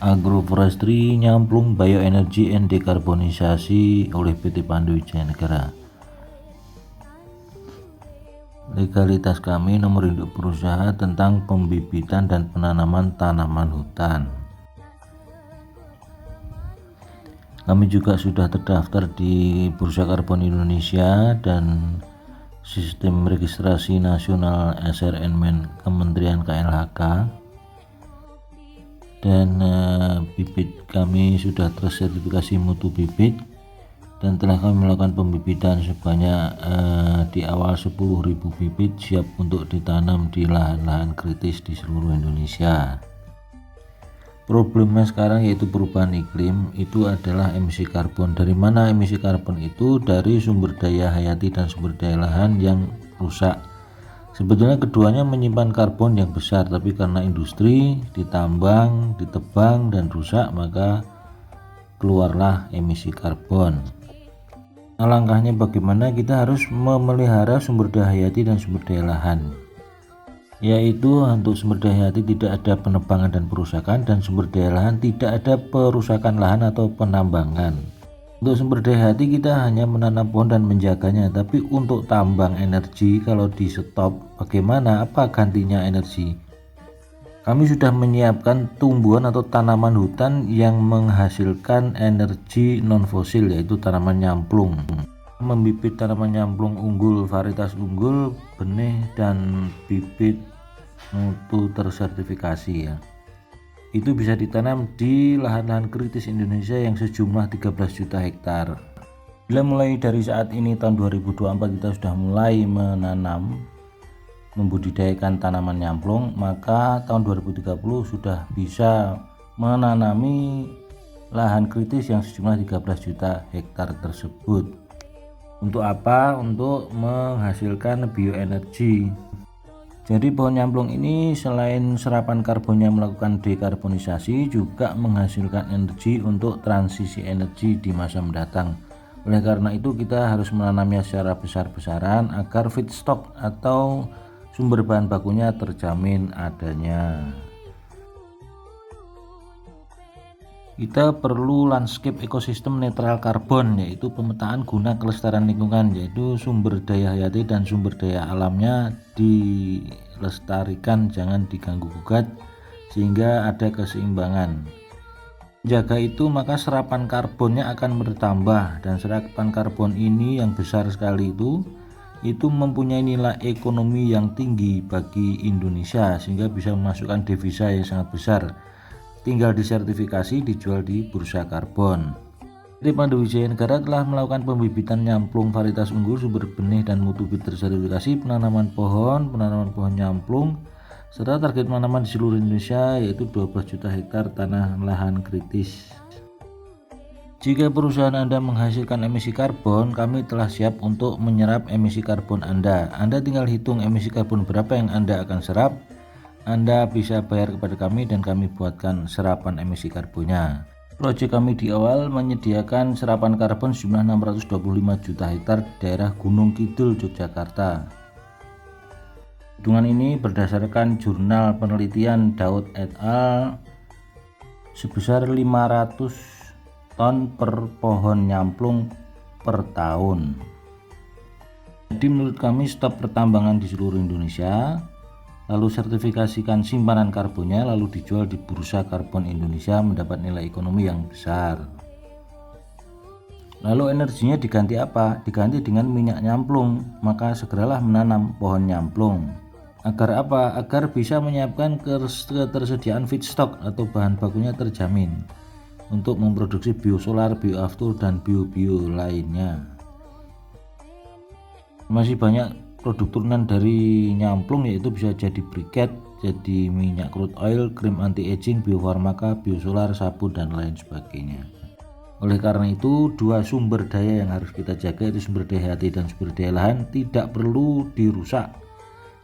Agroforestry nyamplung bioenergi and dekarbonisasi oleh PT Pandu Wijaya Negara. Legalitas kami nomor induk berusaha tentang pembibitan dan penanaman tanaman hutan. Kami juga sudah terdaftar di Bursa Karbon Indonesia dan Sistem Registrasi Nasional SRNmen Kementerian KLHK, dan bibit kami sudah tersertifikasi mutu bibit, dan telah kami melakukan pembibitan sebanyak di awal 10.000 bibit siap untuk ditanam di lahan-lahan kritis di seluruh Indonesia. Problemnya sekarang yaitu perubahan iklim itu adalah emisi karbon. Dari mana emisi karbon itu? Dari sumber daya hayati dan sumber daya lahan yang rusak. Sebetulnya keduanya menyimpan karbon yang besar, tapi karena industri ditambang, ditebang dan rusak, maka keluarlah emisi karbon. Nah, langkahnya bagaimana? Kita harus memelihara sumber daya hayati dan sumber daya lahan, yaitu untuk sumber daya hayati tidak ada penebangan dan perusakan, dan sumber daya lahan tidak ada perusakan lahan atau penambangan. Untuk sumber daya hayati kita hanya menanam pohon dan menjaganya, tapi untuk tambang energi kalau di stop bagaimana? Apa gantinya energi? Kami sudah menyiapkan tumbuhan atau tanaman hutan yang menghasilkan energi non fosil, yaitu tanaman nyamplung. Membibit tanaman nyamplung unggul, varietas unggul, benih dan bibit mutu tersertifikasi ya. Itu bisa ditanam di lahan-lahan kritis Indonesia yang sejumlah 13 juta hektar. Bila mulai dari saat ini tahun 2024 kita sudah mulai menanam, membudidayakan tanaman nyamplung, maka tahun 2030 sudah bisa menanami lahan kritis yang sejumlah 13 juta hektar tersebut. Untuk apa? Untuk menghasilkan bioenergi. Jadi pohon nyamplung ini selain serapan karbonnya melakukan dekarbonisasi, juga menghasilkan energi untuk transisi energi di masa mendatang. Oleh karena itu kita harus menanamnya secara besar-besaran agar feedstock atau sumber bahan bakunya terjamin adanya. Kita perlu landscape ekosistem netral karbon, yaitu pemetaan guna kelestarian lingkungan, yaitu sumber daya hayati dan sumber daya alamnya dilestarikan, jangan diganggu gugat sehingga ada keseimbangan. Jaga itu maka serapan karbonnya akan bertambah, dan serapan karbon ini yang besar sekali itu mempunyai nilai ekonomi yang tinggi bagi Indonesia sehingga bisa memasukkan devisa yang sangat besar. Tinggal disertifikasi, dijual di bursa karbon. PT Pandu Wijaya Negara telah melakukan pembibitan nyamplung varietas unggul, sumber benih dan mutu bibit tersertifikasi, penanaman pohon nyamplung, serta target penanaman di seluruh Indonesia yaitu 12 juta hektar tanah lahan kritis. Jika perusahaan Anda menghasilkan emisi karbon, kami telah siap untuk menyerap emisi karbon Anda. Anda tinggal hitung emisi karbon berapa yang Anda akan serap. Anda bisa bayar kepada kami dan kami buatkan serapan emisi karbonnya. Proyek kami di awal menyediakan serapan karbon sejumlah 625 juta hektar di daerah Gunung Kidul, Yogyakarta. Hitungan ini berdasarkan jurnal penelitian Daud et al. Sebesar 500 ton per pohon nyamplung per tahun. Jadi menurut kami stop pertambangan di seluruh Indonesia, lalu sertifikasikan simpanan karbonnya, lalu dijual di bursa karbon Indonesia mendapat nilai ekonomi yang besar. Lalu energinya diganti apa? Diganti dengan minyak nyamplung. Maka segeralah menanam pohon nyamplung. Agar apa? Agar bisa menyiapkan ketersediaan feedstock atau bahan bakunya terjamin untuk memproduksi biosolar, bioaftur dan bio lainnya. Masih banyak produk turunan dari nyamplung, yaitu bisa jadi briket, jadi minyak crude oil, krim anti-aging, biofarmaka, biosolar, sabun dan lain sebagainya. Oleh karena itu, dua sumber daya yang harus kita jaga, yaitu sumber daya hayati dan sumber daya lahan, tidak perlu dirusak.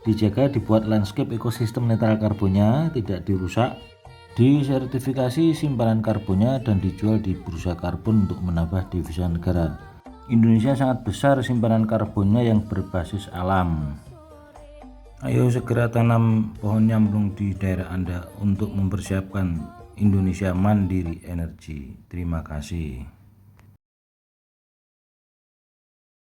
Dijaga, dibuat landscape ekosistem netral karbonnya, tidak dirusak, disertifikasi simpanan karbonnya dan dijual di bursa karbon untuk menambah devisa negara. Indonesia sangat besar simpanan karbonnya yang berbasis alam. Ayo segera tanam pohon nyamplung di daerah Anda untuk mempersiapkan Indonesia Mandiri Energi. Terima kasih.